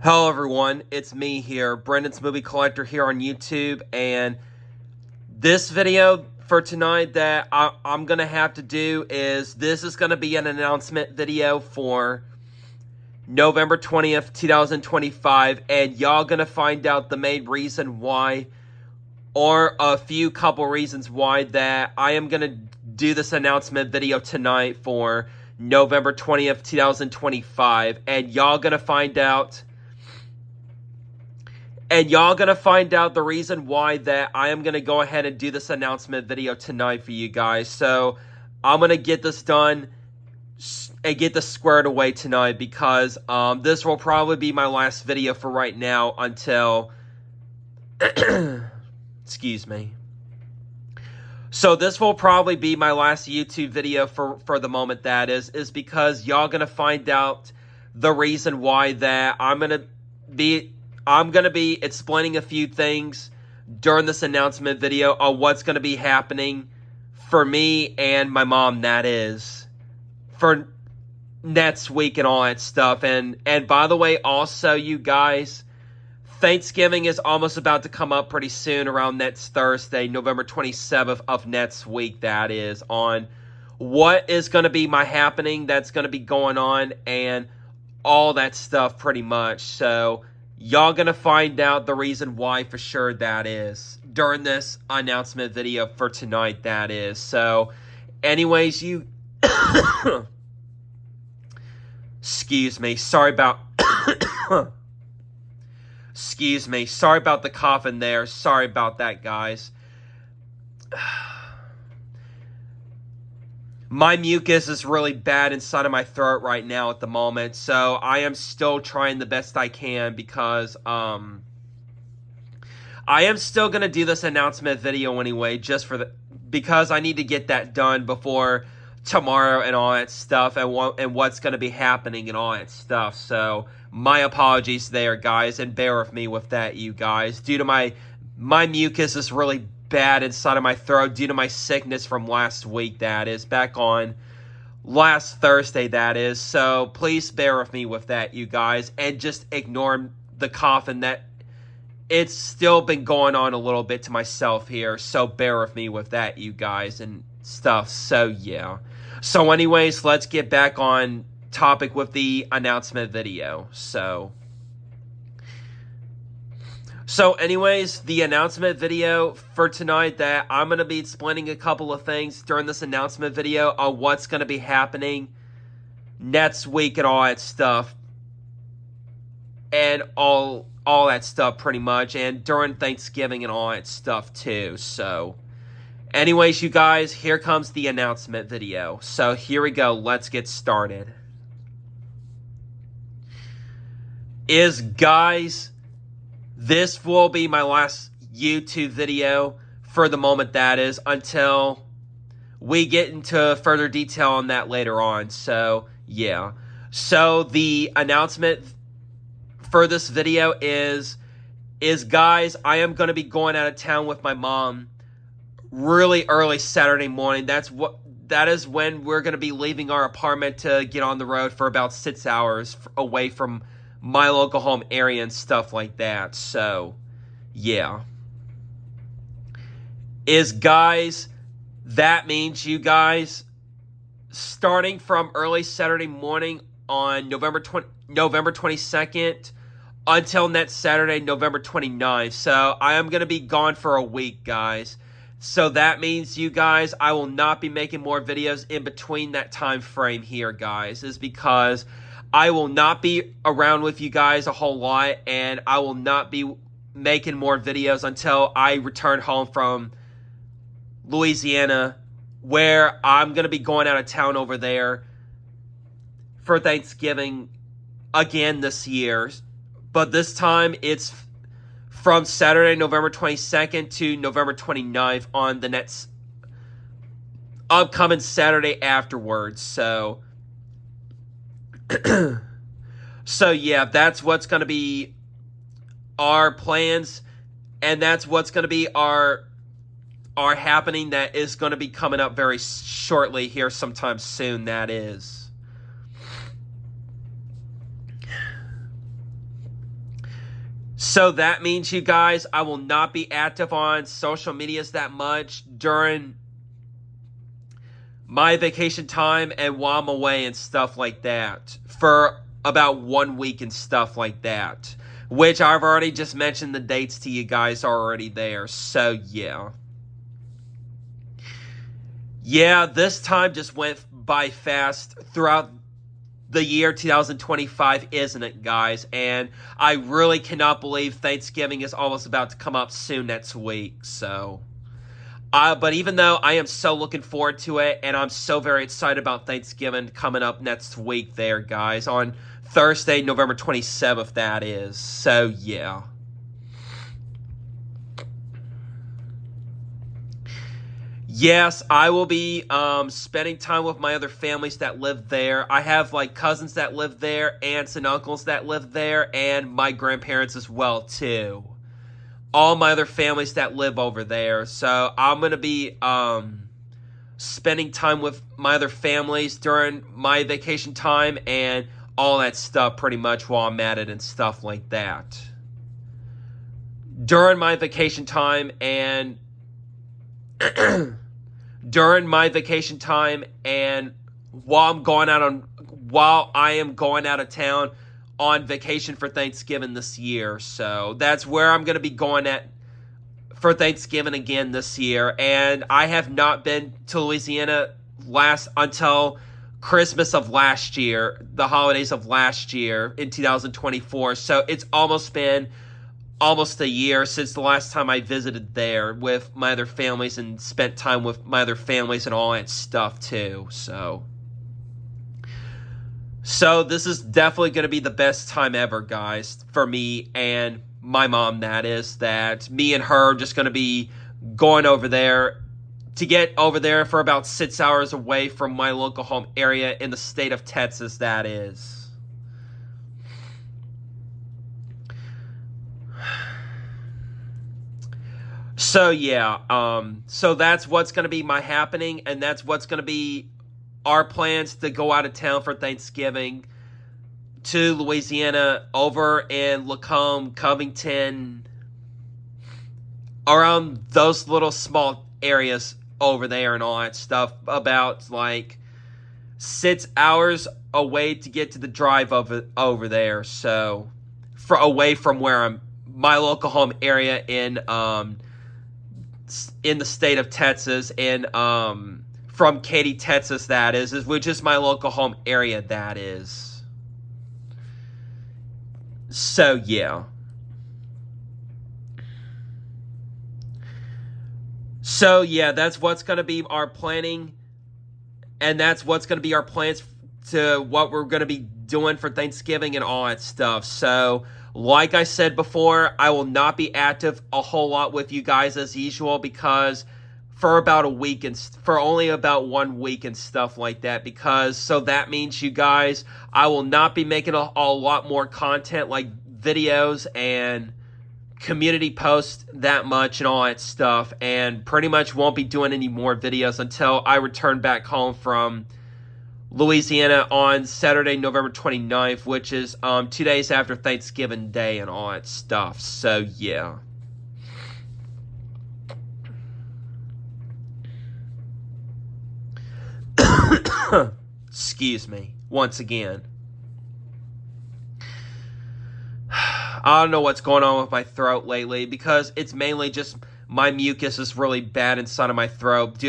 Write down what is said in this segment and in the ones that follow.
Hello everyone, it's me here, Brendan's Movie Collector here on YouTube, and this video for tonight that I'm going to have to do is, this is going to be an announcement video for November 20th, 2025, and y'all going to find out the main reason why, or a few couple reasons why, that I am going to do this announcement video tonight for November 20th, 2025, and y'all going to find out... And y'all gonna find out the reason why that I am gonna go ahead and do this announcement video tonight for you guys. So I'm gonna get this done and get this squared away tonight, because this will probably be my last video for right now until excuse me. So this will probably be my last YouTube video for the moment, that is because y'all gonna find out the reason why that I'm gonna be explaining a few things during this announcement video on what's going to be happening for me and my mom, that is, for next week and all that stuff. And by the way, also, you guys, Thanksgiving is almost about to come up pretty soon, around next Thursday, November 27th of next week, that is, on what is going to be my happening that's going to be going on and all that stuff pretty much. So y'all gonna find out the reason why for sure, that is, during this announcement video for tonight, that is. So, anyways, you... Excuse me, sorry about... Excuse me, sorry about the coughing there. Sorry about that, guys. My mucus is really bad inside of my throat right now at the moment, so I am still trying the best I can, because I am still going to do this announcement video anyway, just for because I need to get that done before tomorrow and all that stuff, and what's going to be happening and all that stuff. So my apologies there, guys, and bear with me with that, you guys. Due to my mucus is really bad inside of my throat due to my sickness from last week, that is, back on last Thursday, that is. So please bear with me with that, you guys, and just ignore the coughing that it's still been going on a little bit to myself here. So bear with me with that, you guys, and stuff. So yeah. So anyways, let's get back on topic with the announcement video. So anyways, the announcement video for tonight, that I'm going to be explaining a couple of things during this announcement video on what's going to be happening next week and all that stuff. And all that stuff pretty much. And during Thanksgiving and all that stuff too. So anyways, you guys, here comes the announcement video. So here we go. Let's get started. Guys... This will be my last YouTube video for the moment, that is, until we get into further detail on that later on. So, yeah. So, the announcement for this video is guys, I am going to be going out of town with my mom really early Saturday morning. That is when we're going to be leaving our apartment to get on the road for about 6 hours away from my local home area and stuff like that. So yeah, guys, that means you guys, starting from early Saturday morning on November 22nd until next Saturday, November 29th. So I am going to be gone for a week, guys. So that means, you guys, I will not be making more videos in between that time frame here, guys, is because I will not be around with you guys a whole lot, and I will not be making more videos until I return home from Louisiana, where I'm going to be going out of town over there for Thanksgiving again this year. But this time it's from Saturday, November 22nd to November 29th on the next upcoming Saturday afterwards. So so yeah, that's what's going to be our plans, and that's what's going to be our happening that is going to be coming up very shortly here sometime soon, that is. So that means, you guys, I will not be active on social medias that much during my vacation time and while I'm away and stuff like that for about 1 week and stuff like that, which I've already just mentioned the dates to you guys already there. So yeah, this time just went by fast throughout the year 2025, isn't it, guys? And I really cannot believe Thanksgiving is almost about to come up soon next week. So but even though I am so looking forward to it, and I'm so very excited about Thanksgiving coming up next week there, guys, on Thursday, November 27th, that is. So, yeah. Yes, I will be spending time with my other families that live there. I have, like, cousins that live there, aunts and uncles that live there, and my grandparents as well, too. All my other families that live over there. So I'm going to be spending time with my other families during my vacation time and all that stuff pretty much while I'm at it and stuff like that. During my vacation time and during my vacation time and while I am going out of town on vacation for Thanksgiving this year. So that's where I'm going to be going at for Thanksgiving again this year. And I have not been to Louisiana until Christmas of last year, the holidays of last year in 2024. So it's almost been almost a year since the last time I visited there with my other families and spent time with my other families and all that stuff too. So this is definitely going to be the best time ever, guys, for me and my mom, that is. That me and her are just going to be going over there to get over there for about 6 hours away from my local home area in the state of Texas, that is. So, yeah, so that's what's going to be my happening, and that's what's going to be our plans to go out of town for Thanksgiving to Louisiana, over in Lacombe, Covington, around those little small areas over there and all that stuff, about like 6 hours away to get to the drive over there. So away from where my local home area in the state of Texas, and from Katy, Texas, that is, which is my local home area, that is. So, yeah. So, yeah, that's what's going to be our planning, and that's what's going to be our plans to what we're going to be doing for Thanksgiving and all that stuff. So, like I said before, I will not be active a whole lot with you guys as usual, because for about a week and for only about 1 week and stuff like that, because so that means, you guys, I will not be making a lot more content like videos and community posts that much and all that stuff, and pretty much won't be doing any more videos until I return back home from Louisiana on Saturday, November 29th, which is 2 days after Thanksgiving Day and all that stuff. So, yeah. Excuse me, once again. I don't know what's going on with my throat lately, because it's mainly just my mucus is really bad inside of my throat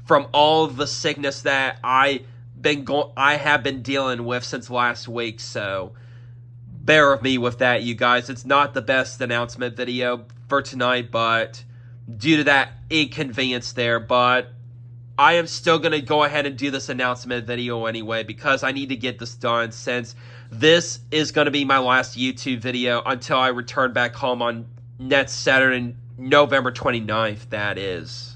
from all of the sickness that I have been dealing with since last week. So bear with me with that, you guys. It's not the best announcement video for tonight, but due to that inconvenience there, but I am still going to go ahead and do this announcement video anyway, because I need to get this done, since this is going to be my last YouTube video until I return back home on next Saturday, November 29th, that is.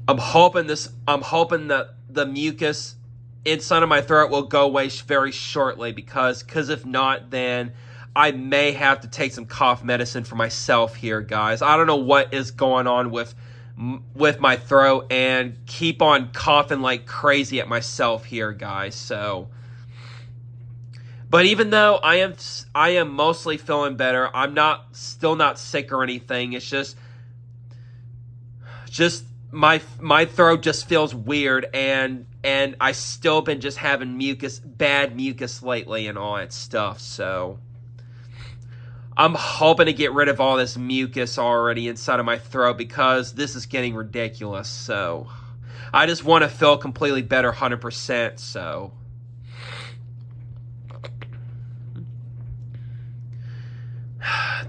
I'm hoping that the mucus inside of my throat will go away very shortly, because if not, then I may have to take some cough medicine for myself here, guys. I don't know what is going on with with my throat and keep on coughing like crazy at myself here, guys. So, but even though I am mostly feeling better, I'm still not sick or anything. It's just my throat just feels weird, and I still been just having bad mucus lately and all that stuff. So I'm hoping to get rid of all this mucus already inside of my throat, because this is getting ridiculous. So I just want to feel completely better 100%. So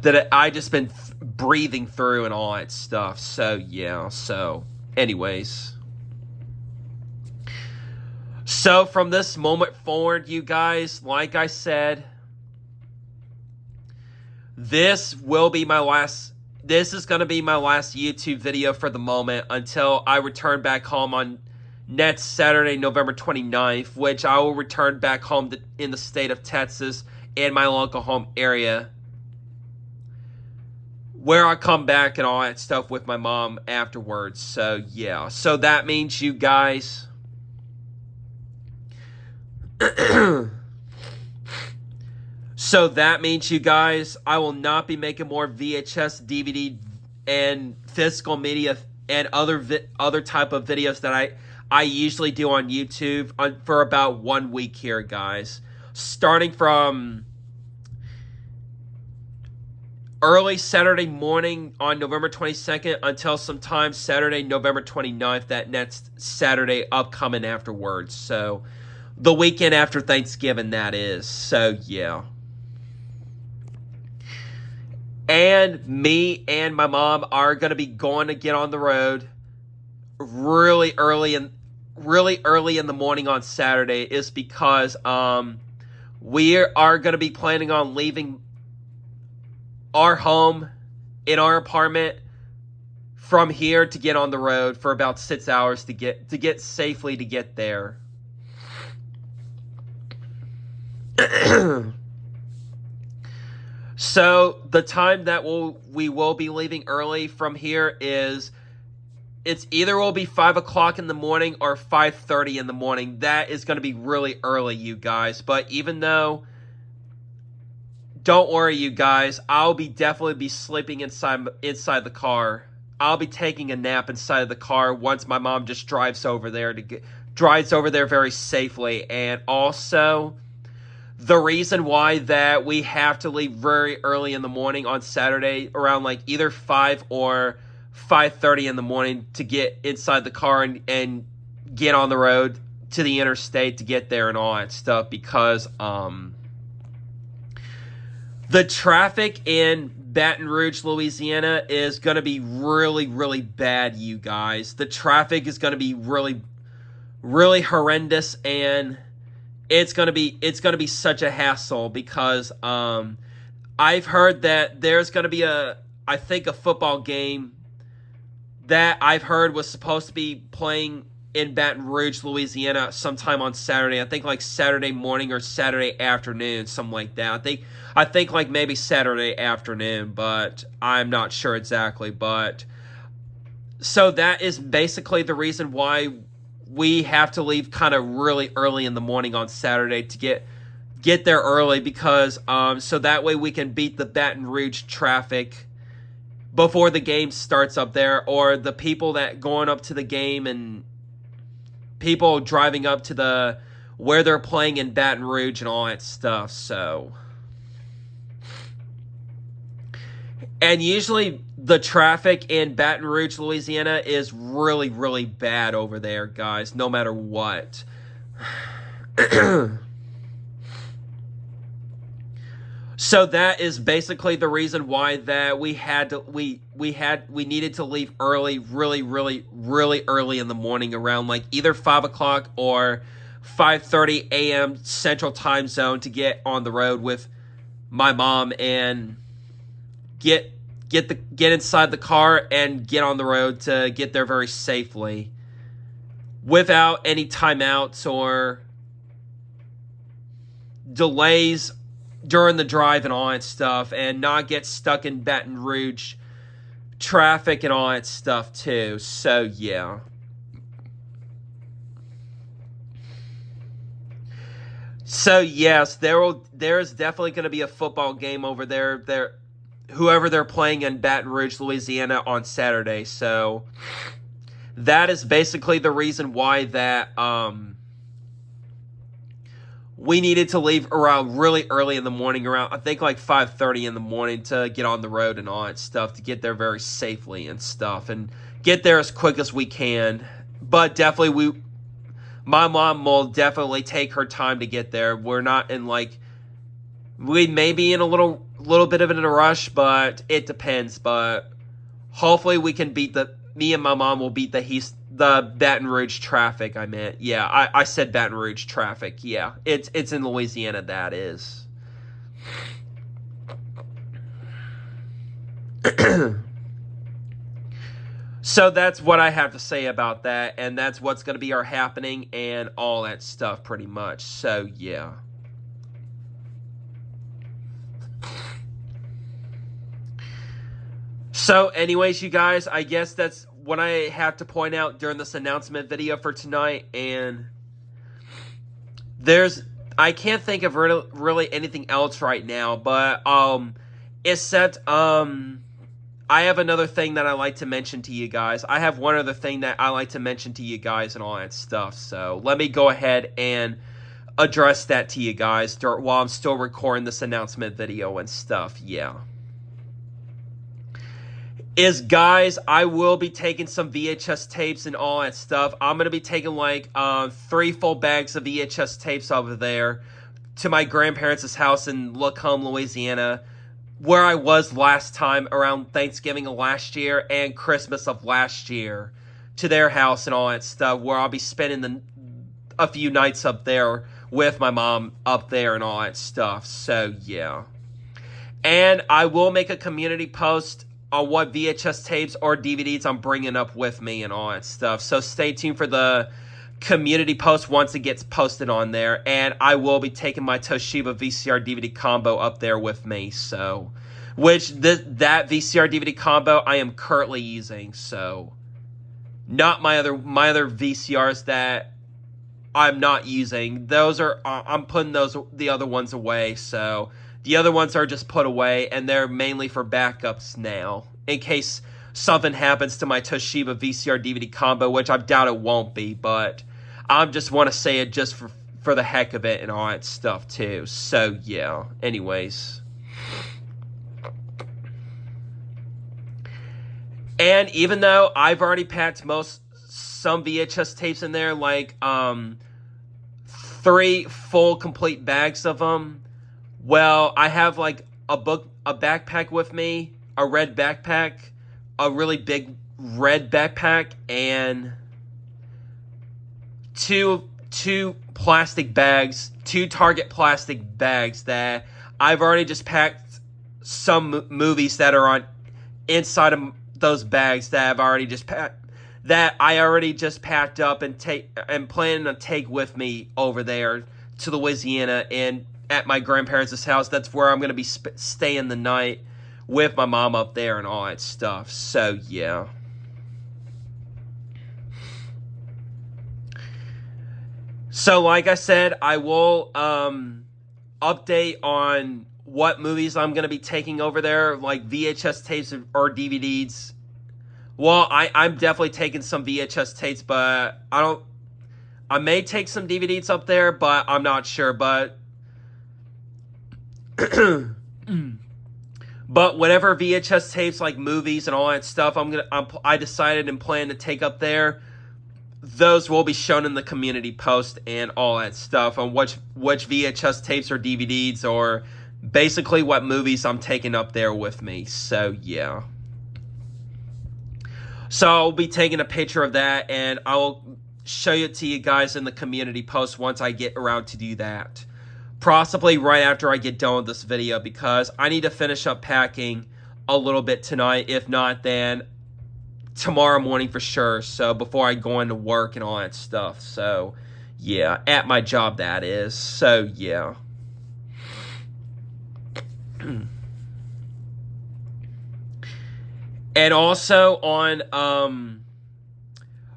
that I just been breathing through and all that stuff. So yeah, so anyways. So from this moment forward, you guys, like I said, this is going to be my last YouTube video for the moment, until I return back home on next Saturday, November 29th, which I will return back home in the state of Texas, in my local home area, where I come back and all that stuff with my mom afterwards. So yeah, so that means you guys so that means you guys, I will not be making more VHS, DVD, and physical media and other type of videos that I usually do on YouTube for about 1 week here, guys. Starting from early Saturday morning on November 22nd until sometime Saturday, November 29th, that next Saturday upcoming afterwards. So the weekend after Thanksgiving, that is. So yeah. And me and my mom are going to be going to get on the road really early in the morning on Saturday, is because we are going to be planning on leaving our home in our apartment from here to get on the road for about 6 hours to get safely to get there. So the time that we will be leaving early from here is, it's either will be 5 o'clock in the morning or 5:30 in the morning. That is going to be really early, you guys. But even though, don't worry, you guys, I'll definitely be sleeping inside the car. I'll be taking a nap inside of the car once my mom just drives over there very safely. And also, the reason why that we have to leave very early in the morning on Saturday, around like either 5 or 5:30 in the morning, to get inside the car and get on the road to the interstate to get there and all that stuff, because the traffic in Baton Rouge, Louisiana is going to be really, really bad, you guys. The traffic is going to be really, really horrendous, and it's gonna be such a hassle, because I've heard that there's gonna be a football game that I've heard was supposed to be playing in Baton Rouge, Louisiana, sometime on Saturday. I think like Saturday morning or Saturday afternoon, something like that. I think like maybe Saturday afternoon, but I'm not sure exactly. But so that is basically the reason why we have to leave kind of really early in the morning on Saturday to get there early, because so that way we can beat the Baton Rouge traffic before the game starts up there, or the people that going up to the game and people driving up to where they're playing in Baton Rouge and all that stuff. So, and usually the traffic in Baton Rouge, Louisiana is really, really bad over there, guys, no matter what. So that is basically the reason why that we needed to leave early, really, really, really early in the morning, around like either 5 o'clock or 5:30 a.m. Central Time Zone, to get on the road with my mom and get inside the car and get on the road to get there very safely, without any timeouts or delays during the drive and all that stuff, and not get stuck in Baton Rouge traffic and all that stuff too. So yeah. So yes, there is definitely going to be a football game over there. Whoever they're playing in Baton Rouge, Louisiana on Saturday. So that is basically the reason why that we needed to leave around really early in the morning, around I think like 5:30 in the morning, to get on the road and all that stuff, to get there very safely and stuff, and get there as quick as we can. But definitely my mom will definitely take her time to get there. We're not in like, we may be in a little bit of a rush, but it depends. But hopefully we can me and my mom will beat the Baton Rouge traffic. I meant, yeah, I said Baton Rouge traffic. Yeah, it's in Louisiana, that is. So that's what I have to say about that, and that's what's going to be our happening and all that stuff pretty much. So yeah. So anyways, you guys, I guess that's what I have to point out during this announcement video for tonight. And I can't think of really anything else right now, but except I have another thing that I like to mention to you guys. I have one other thing that I like to mention to you guys and all that stuff. So let me go ahead and address that to you guys while I'm still recording this announcement video and stuff. Yeah. Guys, I will be taking some VHS tapes and all that stuff. I'm going to be taking like 3 full bags of VHS tapes over there to my grandparents' house in Lacombe, Louisiana, where I was last time around Thanksgiving of last year and Christmas of last year, to their house and all that stuff, where I'll be spending a few nights up there with my mom up there and all that stuff. So yeah. And I will make a community post on what VHS tapes or DVDs I'm bringing up with me and all that stuff. So stay tuned for the community post once it gets posted on there. And I will be taking my Toshiba VCR DVD combo up there with me. So, that VCR DVD combo I am currently using. So, not my other VCRs that I'm not using. I'm putting the other ones away. So the other ones are just put away, and they're mainly for backups now, in case something happens to my Toshiba VCR DVD combo, which I doubt it won't be, but I just want to say it just for the heck of it and all that stuff too. So yeah, anyways. And even though I've already packed some VHS tapes in there, like 3 full complete bags of them, well, I have like a backpack with me, a red backpack, a really big red backpack, and two plastic bags, 2 Target plastic bags that I've already just packed some movies that are on inside of those bags that I already just packed up and planning to take with me over there to Louisiana and at my grandparents' house. That's where I'm going to be staying the night with my mom up there and all that stuff. So, yeah. So, like I said, I will update on what movies I'm going to be taking over there, like VHS tapes or DVDs. Well, I'm definitely taking some VHS tapes, but I may take some DVDs up there, but I'm not sure. But but whatever VHS tapes, like movies and all that stuff, I decided and plan to take up there, those will be shown in the community post and all that stuff on which VHS tapes or DVDs, or basically what movies I'm taking up there with me. So yeah. So I'll be taking a picture of that, and I'll show it to you guys in the community post once I get around to do that. Possibly right after I get done with this video, because I need to finish up packing a little bit tonight. If not, then tomorrow morning for sure. So before I go into work and all that stuff. So yeah, at my job, that is. So yeah. And also on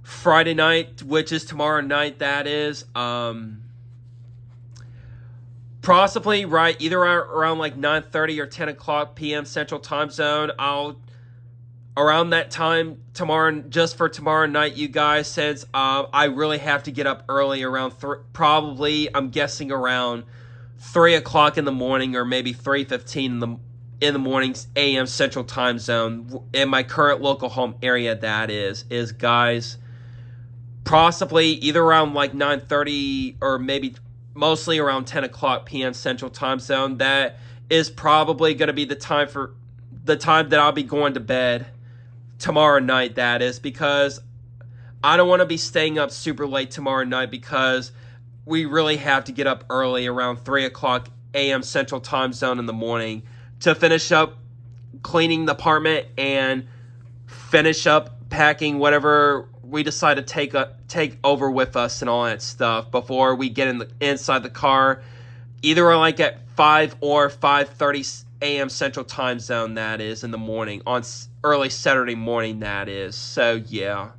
Friday night, which is tomorrow night, that is, possibly right either around like 9:30 or 10 o'clock p.m. Central Time Zone. I'll around that time tomorrow, just for tomorrow night, you guys, since I really have to get up early around probably, I'm guessing around 3 o'clock in the morning, or maybe 3:15 in the mornings a.m. Central Time Zone in my current local home area. That is guys, possibly either around like 9:30 or maybe mostly around 10 o'clock p.m. Central Time Zone. That is probably going to be the time that I'll be going to bed tomorrow night, that is, because I don't want to be staying up super late tomorrow night, because we really have to get up early around 3 o'clock a.m. Central Time Zone in the morning to finish up cleaning the apartment and finish up packing whatever we decide to take over with us and all that stuff before we get inside the car, either like at 5 or 5:30 a.m. Central Time Zone, that is, in the morning, on early Saturday morning, that is. So, yeah.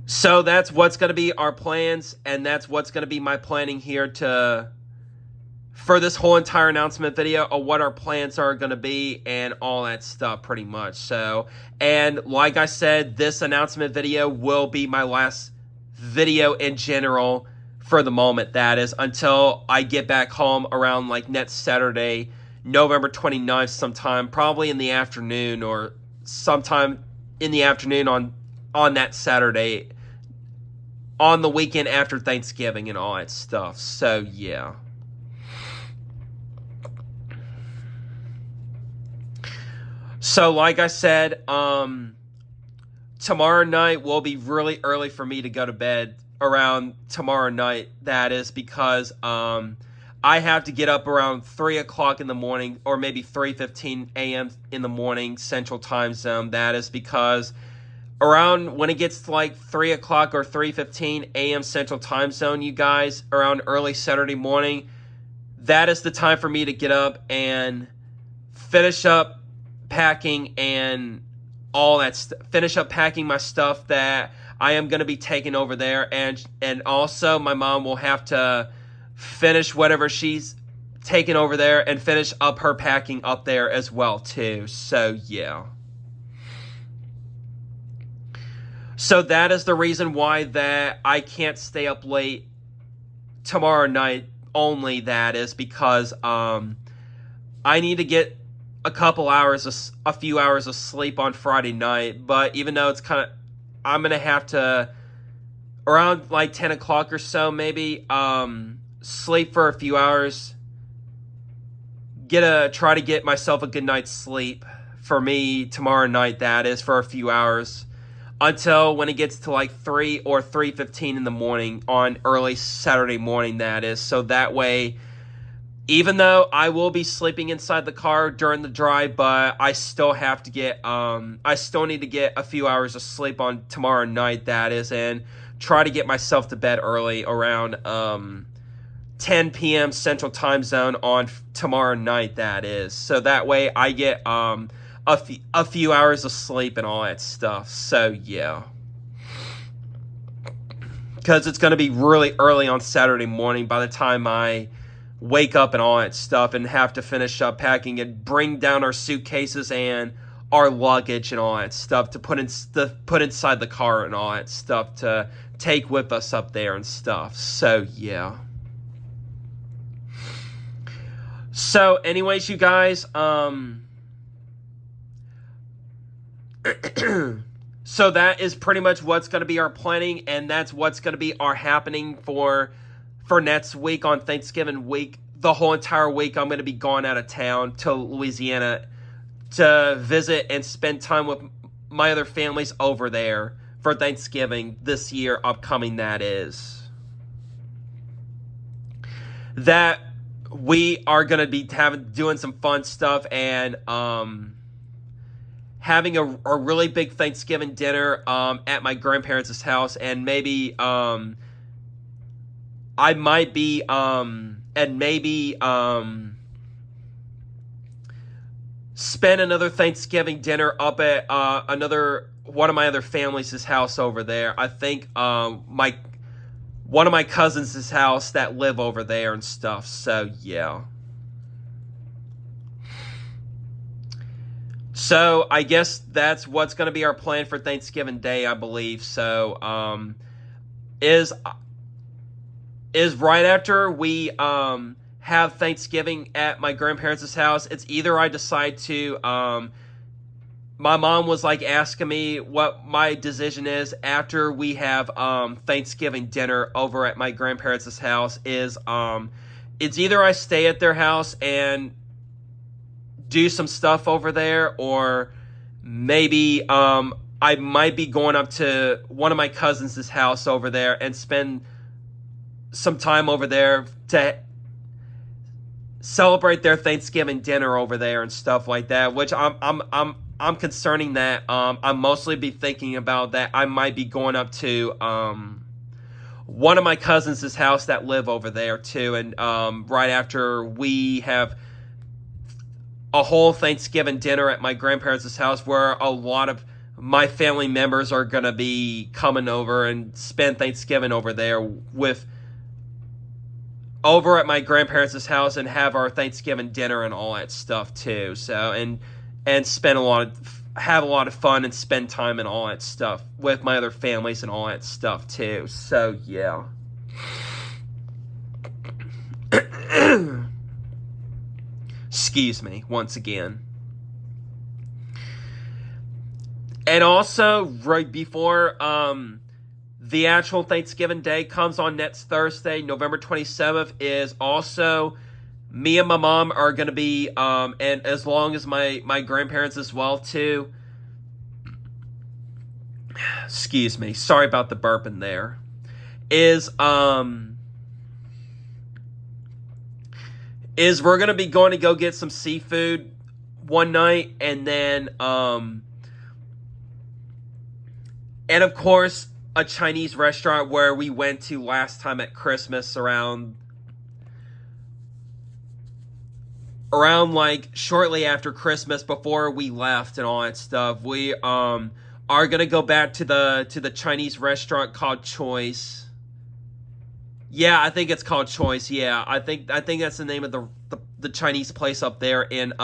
So that's what's going to be our plans, and that's what's going to be my planning here for this whole entire announcement video of what our plans are going to be and all that stuff, pretty much. So, and like I said, this announcement video will be my last video in general for the moment, that is, until I get back home around like next Saturday, November 29th sometime, probably in the afternoon, or sometime in the afternoon on that Saturday, on the weekend after Thanksgiving and all that stuff. So, yeah. So, like I said, tomorrow night will be really early for me to go to bed around tomorrow night, that is, because I have to get up around 3 o'clock in the morning, or maybe 3:15 a.m. in the morning Central Time Zone. That is because around when it gets to like 3 o'clock or 3:15 a.m. Central Time Zone, you guys, around early Saturday morning, that is the time for me to get up and finish up packing and all that finish up packing my stuff that I am going to be taking over there, and also my mom will have to finish whatever she's taking over there and finish up her packing up there as well too. So, yeah. So that is the reason why that I can't stay up late tomorrow night, only that is because I need to get a few hours of sleep on Friday night. But even though it's kind of, I'm going to have to, around like 10 o'clock or so, maybe, sleep for a few hours, try to get myself a good night's sleep for me tomorrow night, that is, for a few hours, until when it gets to like 3 or 3:15 in the morning on early Saturday morning, that is. So that way, even though I will be sleeping inside the car during the drive, but I still have to I still need to get a few hours of sleep on tomorrow night, that is, and try to get myself to bed early around 10 p.m. Central Time Zone on tomorrow night, that is. So that way I get a few hours of sleep and all that stuff. So, yeah. Because it's going to be really early on Saturday morning by the time I wake up and all that stuff, and have to finish up packing and bring down our suitcases and our luggage and all that stuff to put inside the car and all that stuff to take with us up there and stuff. So, yeah. So, anyways, you guys, so that is pretty much what's going to be our planning, and that's what's going to be our happening for next week on Thanksgiving week. The whole entire week I'm going to be going out of town to Louisiana to visit and spend time with my other families over there for Thanksgiving this year upcoming, that is. That we are going to be doing some fun stuff and having a really big Thanksgiving dinner at my grandparents' house, and maybe I might be, and maybe, spend another Thanksgiving dinner up at another one of my other families' house over there. I think my one of my cousins' house that live over there and stuff. So yeah. So I guess that's what's going to be our plan for Thanksgiving Day, I believe. So is right after we have Thanksgiving at my grandparents' house. It's either I decide to my mom was like asking me what my decision is after we have Thanksgiving dinner over at my grandparents' house. Is it's either I stay at their house and do some stuff over there, or maybe I might be going up to one of my cousins' house over there and spend some time over there to celebrate their Thanksgiving dinner over there and stuff like that. Which I'm concerning that I'm mostly be thinking about that I might be going up to one of my cousins' house that live over there too, and right after we have a whole Thanksgiving dinner at my grandparents' house where a lot of my family members are going to be coming over and spend Thanksgiving over there over at my grandparents' house and have our Thanksgiving dinner and all that stuff too. So and have a lot of fun and spend time and all that stuff with my other families and all that stuff too. So yeah. Excuse me, once again. And also, right before the actual Thanksgiving Day comes on next Thursday, November 27th, is also me and my mom are going to be, and as long as my grandparents as well, too. Excuse me, sorry about the burping there. Is we're going to be going to go get some seafood one night, and then, and of course, a Chinese restaurant where we went to last time at Christmas around like shortly after Christmas before we left and all that stuff. We are going to go back to the Chinese restaurant called Choice. Yeah, I think it's called Choice. Yeah, I think that's the name of the Chinese place up there in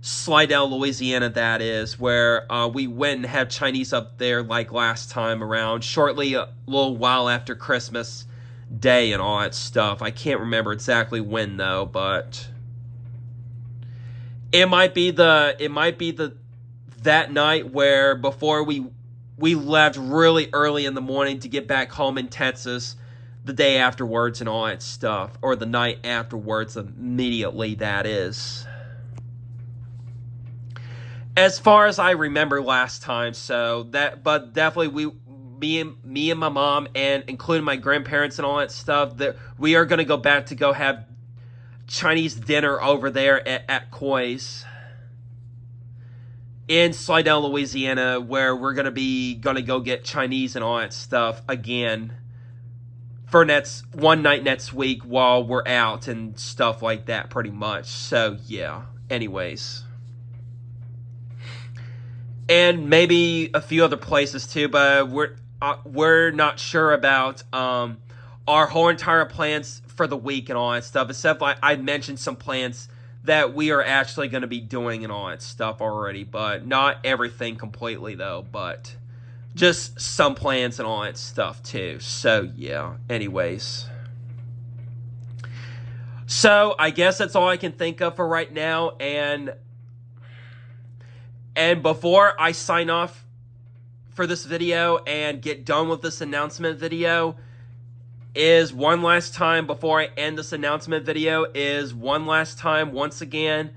Slidell, Louisiana. That is where we went and had Chinese up there like last time around, shortly a little while after Christmas Day and all that stuff. I can't remember exactly when though, but it might be that night where before we left really early in the morning to get back home in Texas. The day afterwards and all that stuff, or the night afterwards immediately, that is. As far as I remember last time, so that, but definitely me and my mom, and including my grandparents and all that stuff, that we are going to go back to go have Chinese dinner over there at Koi's in Slidell, Louisiana, where we're going to go get Chinese and all that stuff again. For one night next week while we're out and stuff like that, pretty much. So yeah. Anyways, and maybe a few other places too, but we're not sure about our whole entire plans for the week and all that stuff. Except I mentioned some plans that we are actually going to be doing and all that stuff already, but not everything completely though. But just some plans and all that stuff too. So yeah, anyways. So I guess that's all I can think of for right now. And before I sign off for this video and get done with this announcement video, is one last time before I end this announcement video, is one last time once again,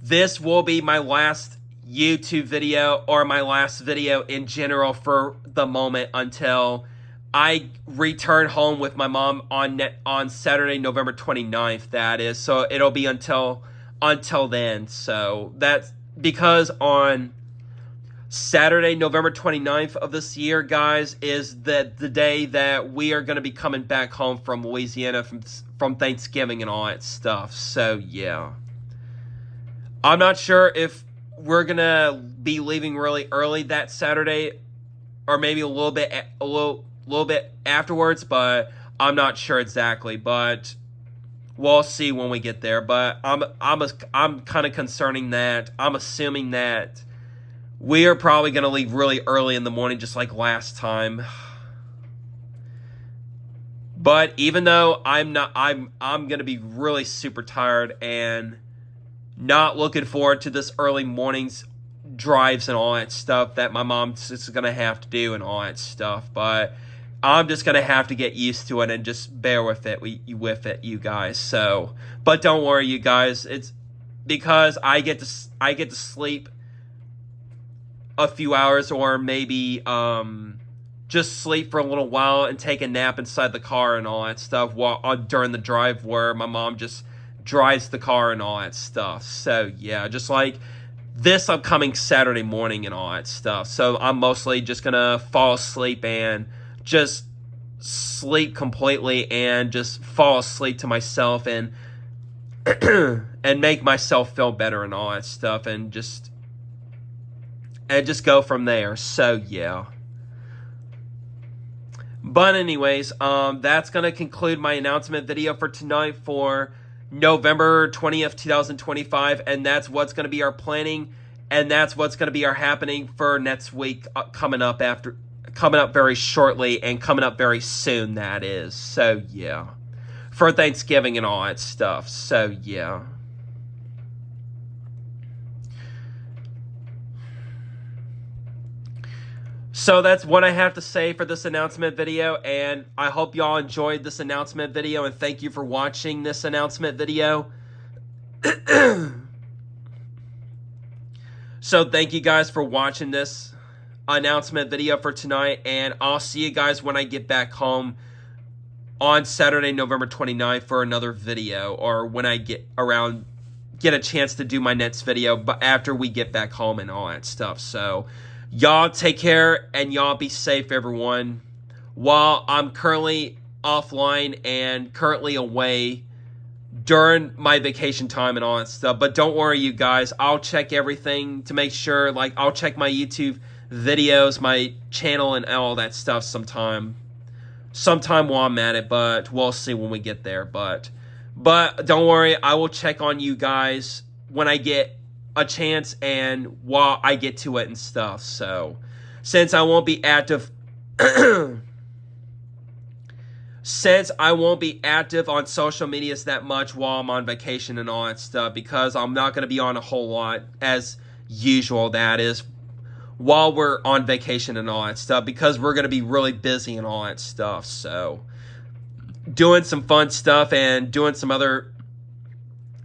this will be my last YouTube video, or my last video in general for the moment, until I return home with my mom on Saturday, November 29th, that is. So it'll be until then. So that's because on Saturday, November 29th of this year, guys, is the day that we are going to be coming back home from Louisiana from Thanksgiving and all that stuff. So yeah. I'm not sure if we're gonna be leaving really early that Saturday, or maybe a little bit afterwards, but I'm not sure exactly. But we'll see when we get there. But I'm kind of concerning that I'm assuming that we are probably gonna leave really early in the morning, just like last time. But even though I'm gonna be really super tired and not looking forward to this early morning's drives and all that stuff that my mom's just gonna have to do and all that stuff. But I'm just gonna have to get used to it and just bear with it, you guys. So, but don't worry, you guys. It's because I get to sleep a few hours, or maybe just sleep for a little while and take a nap inside the car and all that stuff while during the drive, where my mom just drives the car and all that stuff. So yeah, just like this upcoming Saturday morning and all that stuff. So I'm mostly just gonna fall asleep and just sleep completely and just fall asleep to myself and and make myself feel better and all that stuff, and just go from there. So yeah. But anyways, that's gonna conclude my announcement video for tonight for November 20th, 2025, and that's what's going to be our planning, and that's what's going to be our happening for next week, coming up very shortly, and coming up very soon, that is. So yeah, for Thanksgiving and all that stuff. So yeah. So that's what I have to say for this announcement video, and I hope y'all enjoyed this announcement video, and thank you for watching this announcement video. So thank you guys for watching this announcement video for tonight, and I'll see you guys when I get back home on Saturday, November 29th for another video, or when I get a chance to do my next video, but after we get back home and all that stuff. So y'all take care, and y'all be safe, everyone. While I'm currently offline and currently away during my vacation time and all that stuff. But don't worry, you guys. I'll check everything to make sure, like, I'll check my YouTube videos, my channel, and all that stuff sometime while I'm at it. But we'll see when we get there. But don't worry, I will check on you guys when I get a chance and while I get to it and stuff. So since I won't be active on social medias that much while I'm on vacation and all that stuff, because I'm not going to be on a whole lot as usual, that is, while we're on vacation and all that stuff, because we're going to be really busy and all that stuff. So doing some fun stuff and doing some other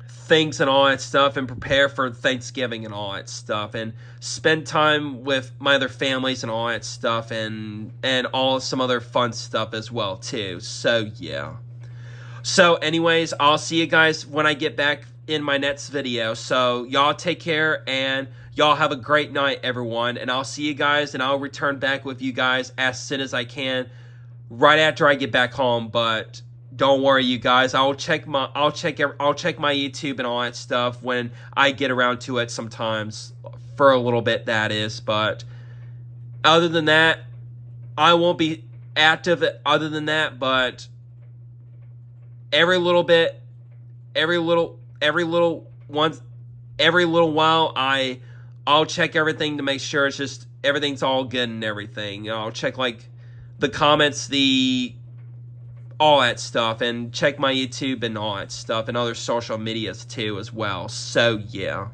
things and all that stuff, and prepare for Thanksgiving and all that stuff, and spend time with my other families and all that stuff, and all some other fun stuff as well too. So yeah. So anyways, I'll see you guys when I get back in my next video. So y'all take care, and y'all have a great night, everyone, and I'll see you guys, and I'll return back with you guys as soon as I can right after I get back home. But don't worry, you guys. I'll check my YouTube and all that stuff when I get around to it sometimes, for a little bit, that is. But other than that, I won't be active other than that. But every little while I'll check everything to make sure it's just everything's all good and everything. You know, I'll check like the comments, all that stuff, and check my YouTube and all that stuff, and other social medias too as well. So yeah.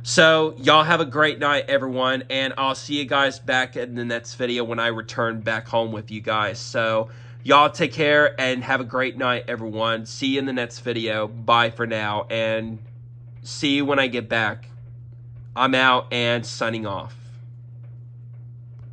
So y'all have a great night, everyone, and I'll see you guys back in the next video when I return back home with you guys. So y'all take care and have a great night, everyone. See you in the next video. Bye for now, and see you when I get back. I'm out and signing off.